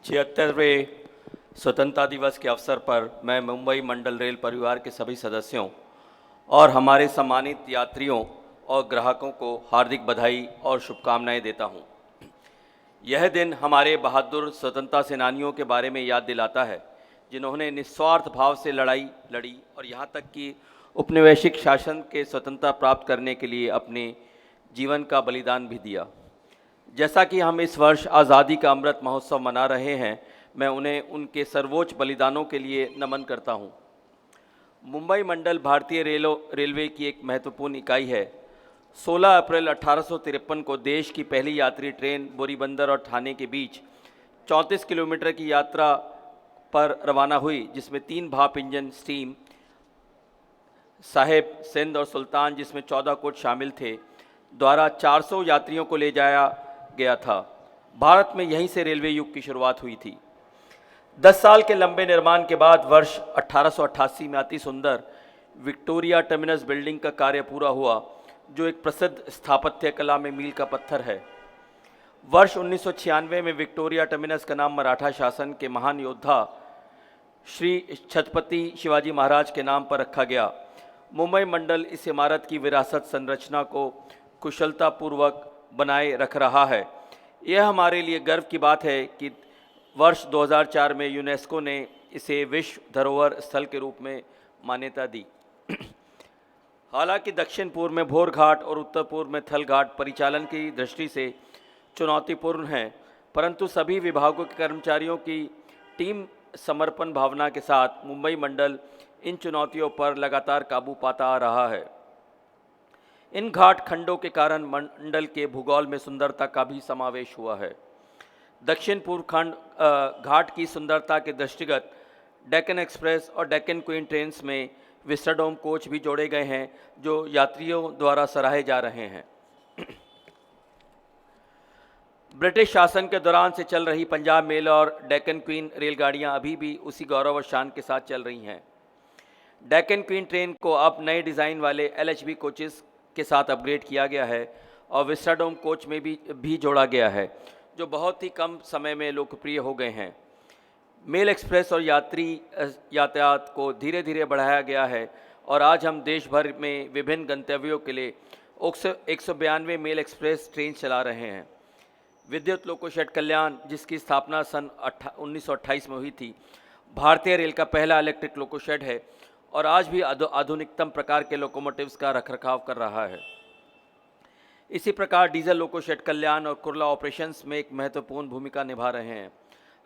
76वें स्वतंत्रता दिवस के अवसर पर मैं मुंबई मंडल रेल परिवार के सभी सदस्यों और हमारे सम्मानित यात्रियों और ग्राहकों को हार्दिक बधाई और शुभकामनाएं देता हूं। यह दिन हमारे बहादुर स्वतंत्रता सेनानियों के बारे में याद दिलाता है, जिन्होंने निस्वार्थ भाव से लड़ाई लड़ी और यहाँ तक कि उपनिवेशिक शासन के स्वतंत्रता प्राप्त करने के लिए अपने जीवन का बलिदान भी दिया। जैसा कि हम इस वर्ष आज़ादी का अमृत महोत्सव मना रहे हैं, मैं उन्हें उनके सर्वोच्च बलिदानों के लिए नमन करता हूं। मुंबई मंडल भारतीय रेलवे की एक महत्वपूर्ण इकाई है। 16 अप्रैल 1853 को देश की पहली यात्री ट्रेन बोरीबंदर और ठाणे के बीच 34 किलोमीटर की यात्रा पर रवाना हुई, जिसमें 3 भाप इंजन स्टीम साहेब, सिंध और सुल्तान, जिसमें 14 कोच शामिल थे, द्वारा 400 यात्रियों को ले जाया गया था। भारत में यहीं से रेलवे युग की शुरुआत हुई थी। 10 साल के लंबे निर्माण के बाद वर्ष 1888 में अति सुंदर विक्टोरिया टर्मिनस बिल्डिंग का कार्य पूरा हुआ, जो एक प्रसिद्ध स्थापत्य कला में मील का पत्थर है। वर्ष 1996 में विक्टोरिया टर्मिनस का नाम मराठा शासन के महान योद्धा श्री छत्रपति शिवाजी महाराज के नाम पर रखा गया। मुंबई मंडल इस इमारत की विरासत संरचना को कुशलतापूर्वक बनाए रख रहा है। यह हमारे लिए गर्व की बात है कि वर्ष 2004 में यूनेस्को ने इसे विश्व धरोहर स्थल के रूप में मान्यता दी। हालांकि दक्षिण पूर्व में भोर घाट और उत्तर पूर्व में थल घाट परिचालन की दृष्टि से चुनौतीपूर्ण हैं, परंतु सभी विभागों के कर्मचारियों की टीम समर्पण भावना के साथ मुंबई मंडल इन चुनौतियों पर लगातार काबू पाता आ रहा है। इन घाट खंडों के कारण मंडल के भूगोल में सुंदरता का भी समावेश हुआ है। दक्षिण पूर्व खंड घाट की सुंदरता के दृष्टिगत डेक्कन एक्सप्रेस और डेक्कन क्वीन ट्रेन्स में विस्टाडोम कोच भी जोड़े गए हैं, जो यात्रियों द्वारा सराहे जा रहे हैं। ब्रिटिश शासन के दौरान से चल रही पंजाब मेल और डेक्कन क्वीन रेलगाड़ियां अभी भी उसी गौरव और शान के साथ चल रही हैं। डेक्कन क्वीन ट्रेन को अब नए डिज़ाइन वाले LHB कोचेस के साथ अपग्रेड किया गया है और विस्टाडोम कोच में भी जोड़ा गया है, जो बहुत ही कम समय में लोकप्रिय हो गए हैं। मेल एक्सप्रेस और यात्री यातायात को धीरे धीरे बढ़ाया गया है और आज हम देश भर में विभिन्न गंतव्यों के लिए 192 मेल एक्सप्रेस ट्रेन चला रहे हैं। विद्युत लोकोशेड कल्याण, जिसकी स्थापना सन 1928 में हुई थी, भारतीय रेल का पहला इलेक्ट्रिक लोकोशेड है और आज भी आधुनिकतम प्रकार के लोकोमोटिव्स का रखरखाव कर रहा है। इसी प्रकार डीजल लोकोशेड कल्याण और कुर्ला ऑपरेशंस में एक महत्वपूर्ण भूमिका निभा रहे हैं।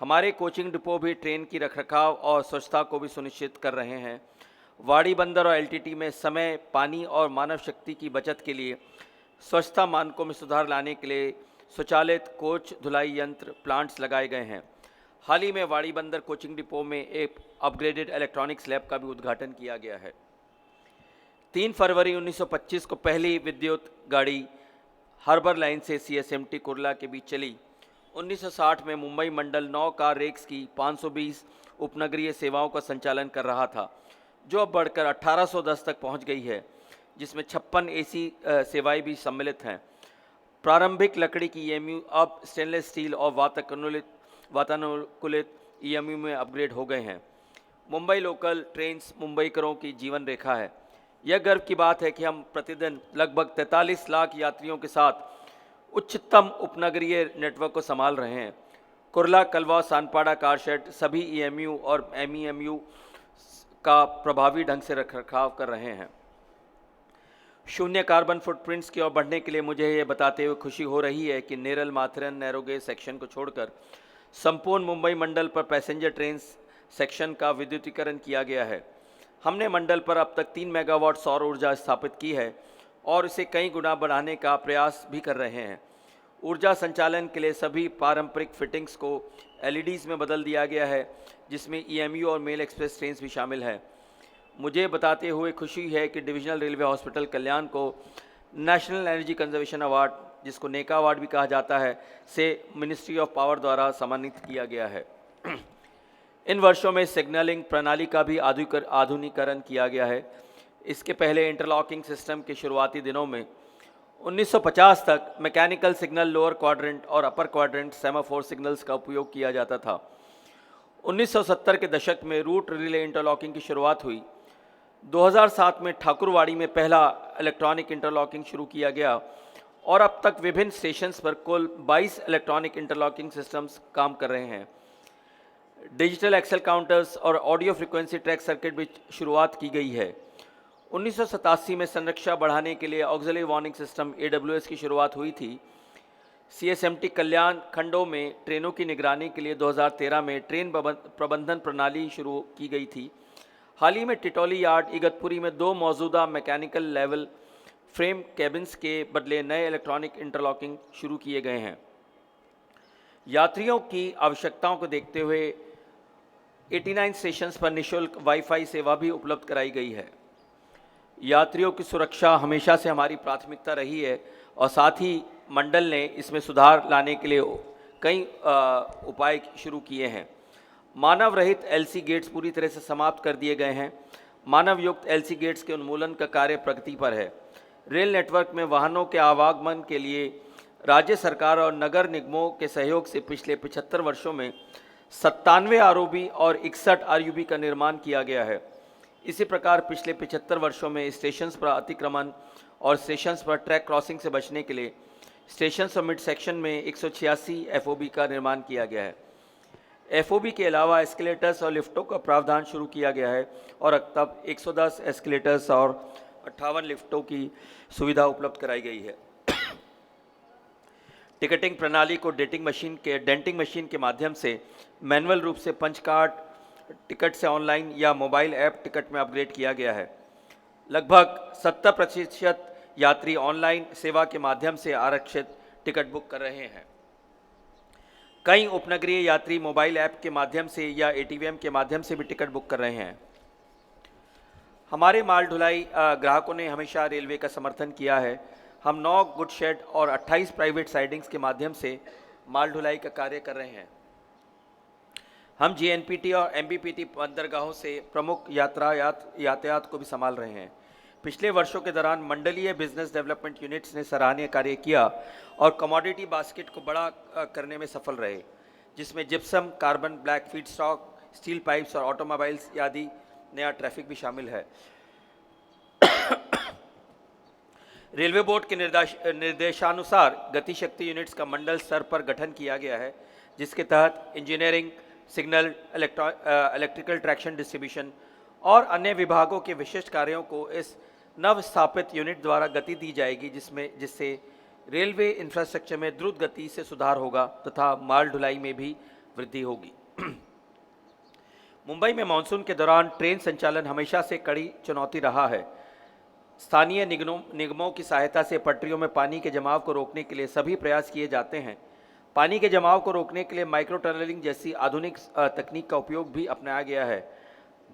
हमारे कोचिंग डिपो भी ट्रेन की रखरखाव और स्वच्छता को भी सुनिश्चित कर रहे हैं। वाड़ी बंदर और LTT में समय, पानी और मानव शक्ति की बचत के लिए स्वच्छता मानकों में सुधार लाने के लिए स्वचालित कोच धुलाई यंत्र प्लांट्स लगाए गए हैं। हाल ही में वाड़ी बंदर कोचिंग डिपो में एक अपग्रेडेड इलेक्ट्रॉनिक्स लैब का भी उद्घाटन किया गया है। 3 फरवरी 1925 को पहली विद्युत गाड़ी हार्बर लाइन से CSMT कुर्ला के बीच चली। 1960 में मुंबई मंडल 9 कार रेक्स की 520 उपनगरीय सेवाओं का संचालन कर रहा था, जो अब बढ़कर 1810 तक पहुंच गई है, जिसमें 56 AC सेवाएं भी सम्मिलित हैं। प्रारंभिक लकड़ी की EMU अब स्टेनलेस स्टील और वातानुकूलित EMU में अपग्रेड हो गए हैं। मुंबई लोकल ट्रेन्स मुंबईकरों की जीवन रेखा है। यह गर्व की बात है कि हम प्रतिदिन लगभग 43 लाख यात्रियों के साथ उच्चतम उपनगरीय नेटवर्क को संभाल रहे हैं। कुर्ला, कलवा, सानपाड़ा कार शेड सभी EMU और MEMU का प्रभावी ढंग से रखरखाव कर रहे हैं। शून्य कार्बन फुटप्रिंट्स की ओर बढ़ने के लिए मुझे ये बताते हुए खुशी हो रही है कि नेरल माथेरन नैरोगेज सेक्शन को छोड़कर संपूर्ण मुंबई मंडल पर पैसेंजर ट्रेन सेक्शन का विद्युतीकरण किया गया है। हमने मंडल पर अब तक 3 मेगावाट सौर ऊर्जा स्थापित की है और इसे कई गुना बढ़ाने का प्रयास भी कर रहे हैं। ऊर्जा संचालन के लिए सभी पारंपरिक फिटिंग्स को LEDs में बदल दिया गया है, जिसमें EMU और मेल एक्सप्रेस ट्रेन भी शामिल है। मुझे बताते हुए खुशी है कि डिविजनल रेलवे हॉस्पिटल कल्याण को नेशनल एनर्जी कंजर्वेशन अवार्ड, जिसको नेका अवार्ड भी कहा जाता है, से मिनिस्ट्री ऑफ पावर द्वारा सम्मानित किया गया है। इन वर्षों में सिग्नलिंग प्रणाली का भी आधुनिकीकरण किया गया है। इसके पहले इंटरलॉकिंग सिस्टम के शुरुआती दिनों में 1950 तक मैकेनिकल सिग्नल लोअर क्वाड्रेंट और अपर क्वाड्रेंट सेमाफोर सिग्नल्स का उपयोग किया जाता था। 1970 के दशक में रूट रिले इंटरलॉकिंग की शुरुआत हुई। 2007 में ठाकुरवाड़ी में पहला इलेक्ट्रॉनिक इंटरलॉकिंग शुरू किया गया और अब तक विभिन्न स्टेशंस पर कुल 22 इलेक्ट्रॉनिक इंटरलॉकिंग सिस्टम्स काम कर रहे हैं। डिजिटल एक्सेल काउंटर्स और ऑडियो फ्रीक्वेंसी ट्रैक सर्किट भी शुरुआत की गई है। 1987 में संरक्षा बढ़ाने के लिए ऑक्सिलरी वार्निंग सिस्टम AWS की शुरुआत हुई थी। CSMT कल्याण खंडों में ट्रेनों की निगरानी के लिए 2013 में ट्रेन प्रबंधन प्रणाली शुरू की गई थी। हाल ही में टिटौली यार्ड इगतपुरी में 2 मौजूदा मैकेनिकल लेवल फ्रेम कैबिन्स के बदले नए इलेक्ट्रॉनिक इंटरलॉकिंग शुरू किए गए हैं। यात्रियों की आवश्यकताओं को देखते हुए 89 स्टेशंस पर निःशुल्क वाईफाई सेवा भी उपलब्ध कराई गई है। यात्रियों की सुरक्षा हमेशा से हमारी प्राथमिकता रही है और साथ ही मंडल ने इसमें सुधार लाने के लिए कई उपाय शुरू किए हैं। मानव रहित LC गेट्स पूरी तरह से समाप्त कर दिए गए हैं। मानव युक्त LC गेट्स के उन्मूलन का कार्य प्रगति पर है। रेल नेटवर्क में वाहनों के आवागमन के लिए राज्य सरकार और नगर निगमों के सहयोग से पिछले 75 वर्षों में 97 ROB और 61 RUB का निर्माण किया गया है। इसी प्रकार पिछले 75 वर्षों में स्टेशंस पर अतिक्रमण और स्टेशंस पर ट्रैक क्रॉसिंग से बचने के लिए स्टेशंस और मिड सेक्शन में 186 FOB का निर्माण किया गया है। FOB के अलावा एस्केलेटर्स और लिफ्टों का प्रावधान शुरू किया गया है और अब तक 110 एस्केलेटर्स और 58 लिफ्टों की सुविधा उपलब्ध कराई गई है। टिकटिंग प्रणाली को डेंटिंग मशीन के माध्यम से मैनुअल रूप से पंच कार्ड टिकट से ऑनलाइन या मोबाइल ऐप टिकट में अपग्रेड किया गया है। लगभग 70% यात्री ऑनलाइन सेवा के माध्यम से आरक्षित टिकट बुक कर रहे हैं। कई उपनगरीय यात्री मोबाइल ऐप के माध्यम से या ATVM के माध्यम से भी टिकट बुक कर रहे हैं। हमारे माल ढुलाई ग्राहकों ने हमेशा रेलवे का समर्थन किया है। हम 9 गुड शेड और 28 प्राइवेट साइडिंग्स के माध्यम से माल ढुलाई का कार्य कर रहे हैं। हम GNPT और MBPT बंदरगाहों से प्रमुख यातायात को भी संभाल रहे हैं। पिछले वर्षों के दौरान मंडलीय बिजनेस डेवलपमेंट यूनिट्स ने सराहनीय कार्य किया और कमोडिटी बास्केट को बड़ा करने में सफल रहे, जिसमें gypsum, carbon black feedstock, steel pipes और ऑटोमोबाइल्स आदि नया ट्रैफिक भी शामिल है। रेलवे बोर्ड के निर्देशानुसार गतिशक्ति यूनिट्स का मंडल स्तर पर गठन किया गया है, जिसके तहत engineering, signal, electrical traction distribution और अन्य विभागों के विशिष्ट कार्यों को इस नव स्थापित यूनिट द्वारा गति दी जाएगी, जिससे रेलवे इंफ्रास्ट्रक्चर में द्रुत गति से सुधार होगा तथा माल ढुलाई में भी वृद्धि होगी। मुंबई में मानसून के दौरान ट्रेन संचालन हमेशा से कड़ी चुनौती रहा है। स्थानीय निगमों की सहायता से पटरियों में पानी के जमाव को रोकने के लिए सभी प्रयास किए जाते हैं। पानी के जमाव को रोकने के लिए माइक्रो टनलिंग जैसी आधुनिक तकनीक का उपयोग भी अपनाया गया है।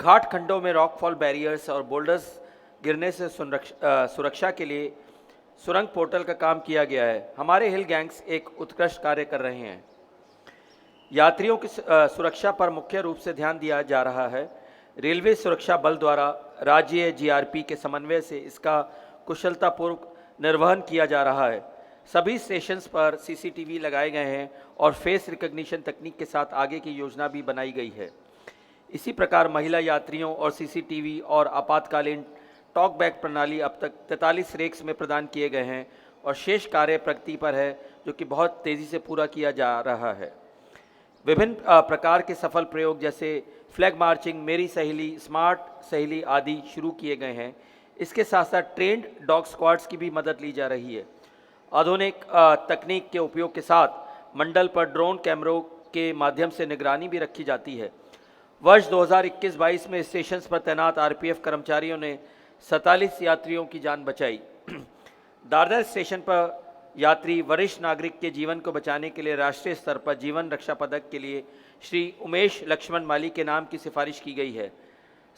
घाट खंडों में रॉकफॉल बैरियर्स और बोल्डर्स गिरने से सुरक्षा के लिए सुरंग पोर्टल का काम किया गया है। हमारे हिल गैंग्स एक उत्कृष्ट कार्य कर रहे हैं। यात्रियों की सुरक्षा पर मुख्य रूप से ध्यान दिया जा रहा है। रेलवे सुरक्षा बल द्वारा राज्य GRP के समन्वय से इसका कुशलतापूर्वक निर्वहन किया जा रहा है। सभी स्टेशंस पर CCTV लगाए गए हैं और फेस रिकग्निशन तकनीक के साथ आगे की योजना भी बनाई गई है। इसी प्रकार महिला यात्रियों और CCTV और आपातकालीन टॉक बैक प्रणाली अब तक 43 रेक्स में प्रदान किए गए हैं और शेष कार्य प्रगति पर है, जो कि बहुत तेज़ी से पूरा किया जा रहा है। विभिन्न प्रकार के सफल प्रयोग जैसे फ्लैग मार्चिंग, मेरी सहेली, स्मार्ट सहेली आदि शुरू किए गए हैं। इसके साथ साथ ट्रेंड डॉग स्क्वाड्स की भी मदद ली जा रही है। आधुनिक तकनीक के उपयोग के साथ मंडल पर ड्रोन कैमरों के माध्यम से निगरानी भी रखी जाती है। वर्ष 2021-22 में स्टेशंस पर तैनात RPF कर्मचारियों ने 47 यात्रियों की जान बचाई। दादर स्टेशन पर यात्री वरिष्ठ नागरिक के जीवन को बचाने के लिए राष्ट्रीय स्तर पर जीवन रक्षा पदक के लिए श्री उमेश लक्ष्मण माली के नाम की सिफारिश की गई है।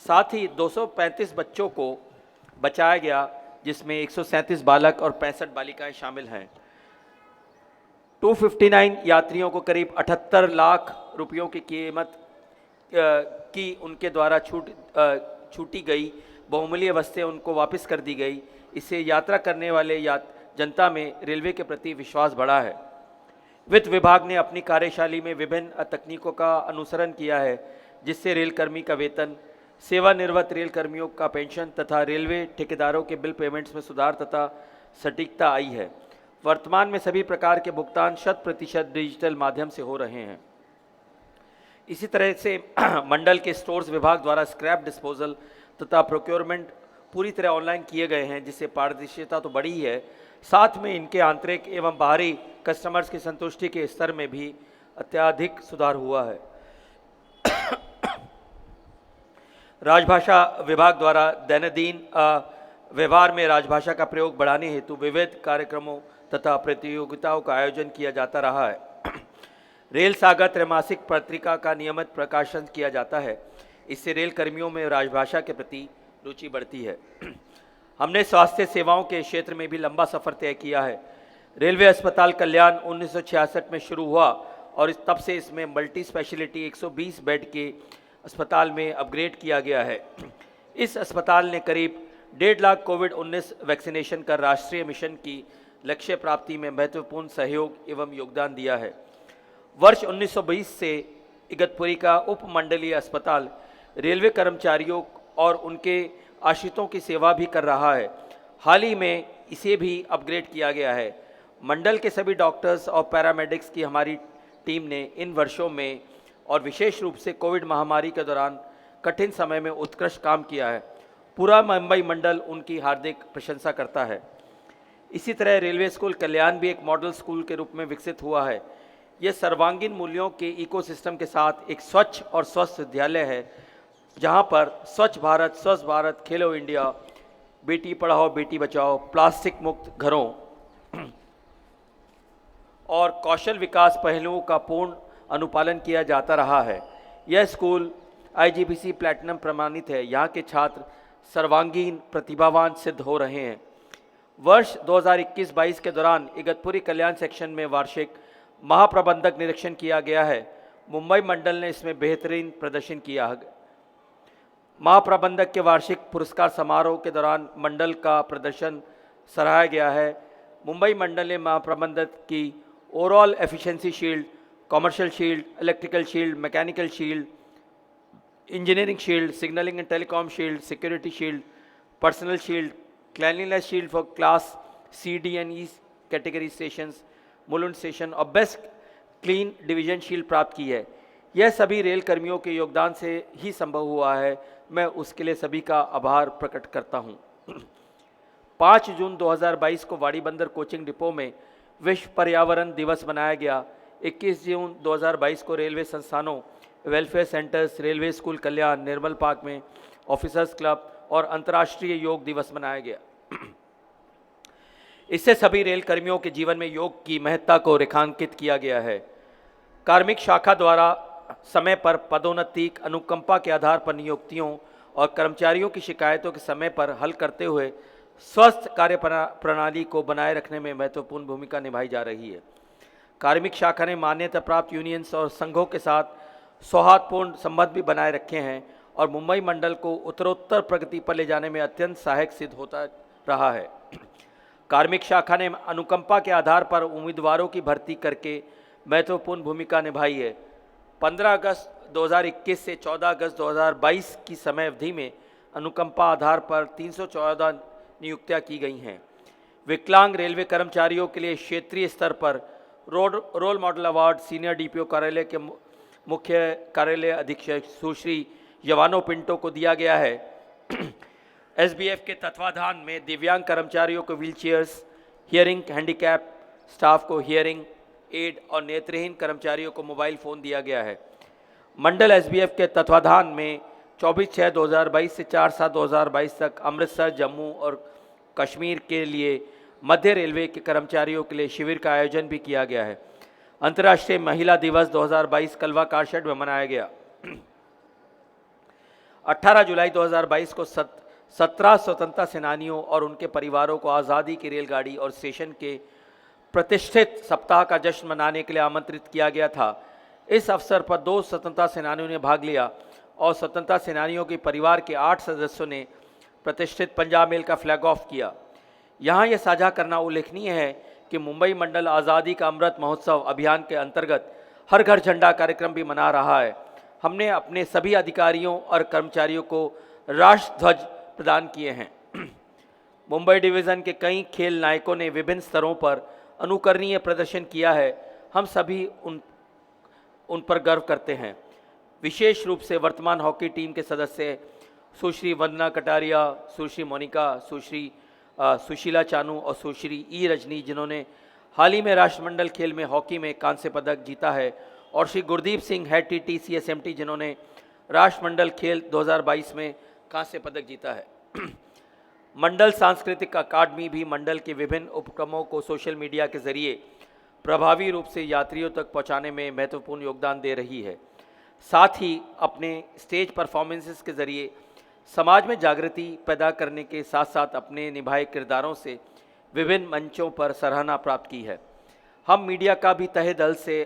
साथ ही 235 बच्चों को बचाया गया, जिसमें 137 बालक और 65 बालिकाएं शामिल हैं। 259 यात्रियों को करीब 78 लाख रुपयों की कीमत की उनके द्वारा छूटी गई बहुमूल्य वस्तुएं उनको वापस कर दी गई। इससे यात्रा करने वाले जनता में रेलवे के प्रति विश्वास बढ़ा है। वित्त विभाग ने अपनी कार्यशैली में विभिन्न तकनीकों का अनुसरण किया है, जिससे रेलकर्मी का वेतन, सेवानिवृत्त रेल कर्मियों का पेंशन तथा रेलवे ठेकेदारों के बिल पेमेंट्स में सुधार तथा सटीकता आई है। वर्तमान में सभी प्रकार के भुगतान 100% डिजिटल माध्यम से हो रहे हैं। इसी तरह से मंडल के स्टोर्स विभाग द्वारा स्क्रैप डिस्पोजल तथा प्रोक्योरमेंट पूरी तरह ऑनलाइन किए गए हैं, जिससे पारदर्शिता तो बढ़ी है, साथ में इनके आंतरिक एवं बाहरी कस्टमर्स की संतुष्टि के स्तर में भी अत्यधिक सुधार हुआ है। राजभाषा विभाग द्वारा दैनंदिन व्यवहार में राजभाषा का प्रयोग बढ़ाने हेतु विविध कार्यक्रमों तथा प्रतियोगिताओं का आयोजन किया जाता रहा है। रेल सागर त्रैमासिक पत्रिका का नियमित प्रकाशन किया जाता है। इससे रेल कर्मियों में राजभाषा के प्रति रुचि बढ़ती है। हमने स्वास्थ्य सेवाओं के क्षेत्र में भी लंबा सफर तय किया है। रेलवे अस्पताल कल्याण 1966 में शुरू हुआ और तब से इसमें मल्टी स्पेशलिटी 120 बेड के अस्पताल में अपग्रेड किया गया है। इस अस्पताल ने करीब 1.5 लाख कोविड-19 वैक्सीनेशन का राष्ट्रीय मिशन की लक्ष्य प्राप्ति में महत्वपूर्ण सहयोग एवं योगदान दिया है। वर्ष 1920 से इगतपुरी का उपमंडलीय अस्पताल रेलवे कर्मचारियों और उनके आश्रितों की सेवा भी कर रहा है। हाल ही में इसे भी अपग्रेड किया गया है। मंडल के सभी डॉक्टर्स और पैरामेडिक्स की हमारी टीम ने इन वर्षों में और विशेष रूप से कोविड महामारी के दौरान कठिन समय में उत्कृष्ट काम किया है। पूरा मुंबई मंडल उनकी हार्दिक प्रशंसा करता है। इसी तरह रेलवे स्कूल कल्याण भी एक मॉडल स्कूल के रूप में विकसित हुआ है। यह सर्वांगीण मूल्यों के इकोसिस्टम के साथ एक स्वच्छ और स्वस्थ विद्यालय है, जहां पर स्वच्छ भारत, खेलो इंडिया, बेटी पढ़ाओ बेटी बचाओ, प्लास्टिक मुक्त घरों और कौशल विकास पहलुओं का पूर्ण अनुपालन किया जाता रहा है। यह स्कूल IGBC प्लैटिनम प्रमाणित है। यहाँ के छात्र सर्वांगीण प्रतिभावान सिद्ध हो रहे हैं। वर्ष 2021-22 के दौरान इगतपुरी कल्याण सेक्शन में वार्षिक महाप्रबंधक निरीक्षण किया गया है। मुंबई मंडल ने इसमें बेहतरीन प्रदर्शन किया है। महाप्रबंधक के वार्षिक पुरस्कार समारोह के दौरान मंडल का प्रदर्शन सराहा गया है। मुंबई मंडल ने महाप्रबंधक की overall efficiency shield, commercial shield, electrical shield, mechanical shield, engineering shield, signalling and telecom shield, security shield, personal shield, cleanliness shield for class C, D and E category stations, Mulund station और बेस्ट क्लीन डिवीजन शील्ड प्राप्त की है। यह सभी rail कर्मियों के योगदान से ही संभव हुआ है। मैं उसके लिए सभी का आभार प्रकट करता हूँ। 5 जून 2022 को वाड़ीबंदर कोचिंग डिपो में विश्व पर्यावरण दिवस मनाया गया। 21 जून 2022 को रेलवे संस्थानों, वेलफेयर सेंटर्स, रेलवे स्कूल कल्याण, निर्मल पार्क में ऑफिसर्स क्लब और अंतर्राष्ट्रीय योग दिवस मनाया गया। इससे सभी रेल कर्मियों के जीवन में योग की महत्ता को रेखांकित किया गया है। कार्मिक शाखा द्वारा समय पर पदोन्नति, अनुकंपा के आधार पर नियुक्तियों और कर्मचारियों की शिकायतों के समय पर हल करते हुए स्वस्थ कार्य प्रणाली को बनाए रखने में महत्वपूर्ण भूमिका निभाई जा रही है। कार्मिक शाखा ने मान्यता प्राप्त यूनियंस और संघों के साथ सौहार्दपूर्ण संबंध भी बनाए रखे हैं और मुंबई मंडल को उत्तरोत्तर प्रगति पर ले जाने में अत्यंत सहायक सिद्ध होता रहा है। कार्मिक शाखा ने अनुकंपा के आधार पर उम्मीदवारों की भर्ती करके महत्वपूर्ण भूमिका निभाई है। 15 अगस्त 2021 से 14 अगस्त 2022 की समय अवधि में अनुकंपा आधार पर 314 नियुक्तियां की गई हैं। विकलांग रेलवे कर्मचारियों के लिए क्षेत्रीय स्तर पर role model award senior DPO कार्यालय के मुख्य कार्यालय अधीक्षक सुश्री यवानो पिंटो को दिया गया है। SBF के तत्वाधान में दिव्यांग कर्मचारियों को व्हीलचेयर्स, हियरिंग हैंडीकैप स्टाफ को हियरिंग एड और नेत्रहीन कर्मचारियों को मोबाइल फ़ोन दिया गया है। मंडल SBF के तत्वाधान में 24/6/2022 से 4/7/2022 तक अमृतसर, जम्मू और कश्मीर के लिए मध्य रेलवे के कर्मचारियों के लिए शिविर का आयोजन भी किया गया है। अंतर्राष्ट्रीय महिला दिवस 2022 कलवा कारशेड में मनाया गया। 18 जुलाई 2022 को 17 स्वतंत्रता सेनानियों और उनके परिवारों को आज़ादी की रेलगाड़ी और स्टेशन के प्रतिष्ठित सप्ताह का जश्न मनाने के लिए आमंत्रित किया गया था। इस अवसर पर 2 स्वतंत्रता सेनानियों ने भाग लिया और स्वतंत्रता सेनानियों के परिवार के 8 सदस्यों ने प्रतिष्ठित पंजाब मेल का फ्लैग ऑफ किया। यहाँ यह साझा करना उल्लेखनीय है कि मुंबई मंडल आज़ादी का अमृत महोत्सव अभियान के अंतर्गत हर घर झंडा कार्यक्रम भी मना रहा है। हमने अपने सभी अधिकारियों और कर्मचारियों को राष्ट्र ध्वज प्रदान किए हैं। मुंबई डिवीज़न के कई खेल नायकों ने विभिन्न स्तरों पर अनुकरणीय प्रदर्शन किया है। हम सभी उन पर गर्व करते हैं। विशेष रूप से वर्तमान हॉकी टीम के सदस्य सुश्री वंदना कटारिया, सुश्री मोनिका, सुश्री सुशीला चानू और सुश्री ई रजनी, जिन्होंने हाल ही में राष्ट्रमंडल खेल में हॉकी में कांस्य पदक जीता है, और Shri Gurdeep Singh head TT CSMT, जिन्होंने राष्ट्रमंडल खेल 2022 में कांस्य पदक जीता है। मंडल सांस्कृतिक अकादमी भी मंडल के विभिन्न उपक्रमों को सोशल मीडिया के जरिए प्रभावी रूप से यात्रियों तक पहुंचाने में महत्वपूर्ण योगदान दे रही है। साथ ही अपने स्टेज परफॉर्मेंसेस के जरिए समाज में जागृति पैदा करने के साथ साथ अपने निभाए किरदारों से विभिन्न मंचों पर सराहना प्राप्त की है। हम मीडिया का भी तहे दिल से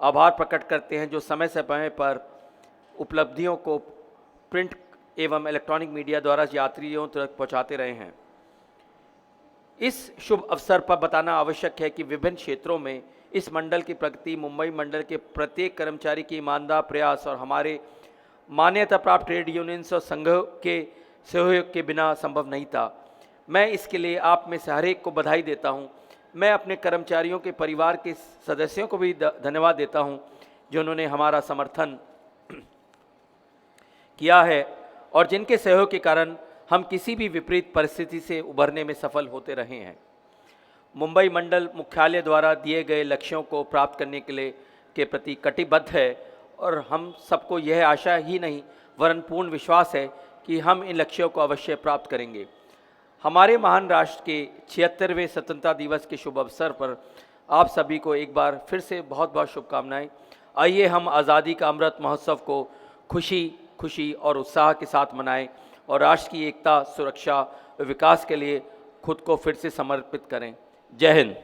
आभार प्रकट करते हैं, जो समय समय पर उपलब्धियों को प्रिंट एवं इलेक्ट्रॉनिक मीडिया द्वारा यात्रियों तक पहुंचाते रहे हैं। इस शुभ अवसर पर बताना आवश्यक है कि विभिन्न क्षेत्रों में इस मंडल की प्रगति मुंबई मंडल के प्रत्येक कर्मचारी की ईमानदार प्रयास और हमारे मान्यता प्राप्त ट्रेड यूनियंस और संघों के सहयोग के बिना संभव नहीं था। मैं इसके लिए आप में से हर एक को बधाई देता हूं। मैं अपने कर्मचारियों के परिवार के सदस्यों को भी धन्यवाद देता हूं, जिन्होंने हमारा समर्थन किया है और जिनके सहयोग के कारण हम किसी भी विपरीत परिस्थिति से उभरने में सफल होते रहे हैं। मुंबई मंडल मुख्यालय द्वारा दिए गए लक्ष्यों को प्राप्त करने के प्रति कटिबद्ध है और हम सबको यह आशा ही नहीं वरन पूर्ण विश्वास है कि हम इन लक्ष्यों को अवश्य प्राप्त करेंगे। हमारे महान राष्ट्र के 76वें स्वतंत्रता दिवस के शुभ अवसर पर आप सभी को एक बार फिर से बहुत बहुत शुभकामनाएं। आइए हम आज़ादी का अमृत महोत्सव को खुशी और उत्साह के साथ मनाएं और राष्ट्र की एकता, सुरक्षा और विकास के लिए खुद को फिर से समर्पित करें। जय हिंद।